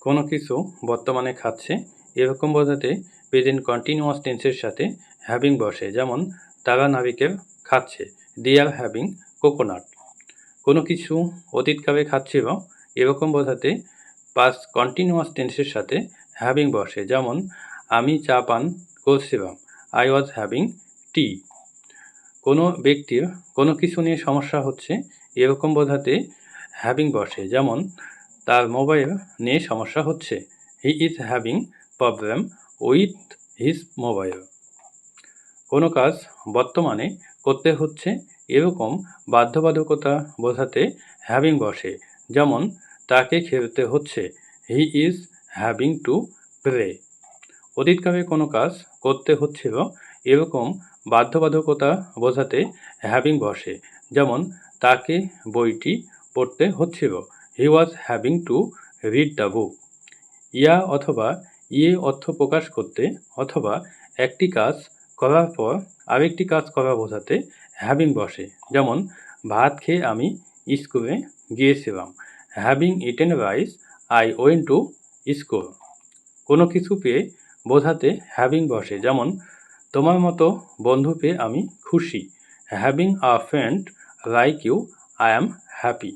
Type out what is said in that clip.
কোনো কিছু বর্তমানে খাচ্ছে এরকম বোঝাতে প্রেজেন্ট কন্টিনিউয়াস টেন্সের সাথে হ্যাভিং বসে। যেমন তারা নারিকেল খাচ্ছে, দে আর হ্যাভিং কোকোনাট। কোনো কিছু অতীতকালে খাচ্ছিল এরকম বোঝাতে পাস্ট কন্টিনিউয়াস টেন্সের সাথে হ্যাভিং বসে। যেমন আমি চা পান করছিলাম, আই ওয়াজ হ্যাভিং টি। কোনো ব্যক্তির কোনো কিছু নিয়ে সমস্যা হচ্ছে এরকম বোঝাতে হ্যাভিং বসে। যেমন তার মোবাইল নিয়ে সমস্যা হচ্ছে, he is having problem with his mobile. কোনো কাজ বর্তমানে করতে হচ্ছে এরকম বাধ্যবাধকতা বোঝাতে হ্যাভিং বসে। যেমন তাকে খেলতে হচ্ছে, he is having to play. অতীতকালে কোনো কাজ করতে হচ্ছিল এরকম বাধ্যবাধকতা বোঝাতে হ্যাভিং বসে। যেমন তাকে বইটি পড়তে হচ্ছিল, he was having to read the book. ইয়া অথবা ইয়ে অর্থ প্রকাশ করতে অথবা একটি কাজ করার পর আরেকটি কাজ করা বোঝাতে হ্যাভিং বসে। যেমন ভাত খেয়ে আমি স্কুলে গিয়েছিলাম, having eaten rice I went to school. কোনো কিছু পেয়ে বোঝাতে হ্যাভিং বসে। যেমন তোমার মতো বন্ধু পেয়ে আমি খুশি, having a friend like you I am happy.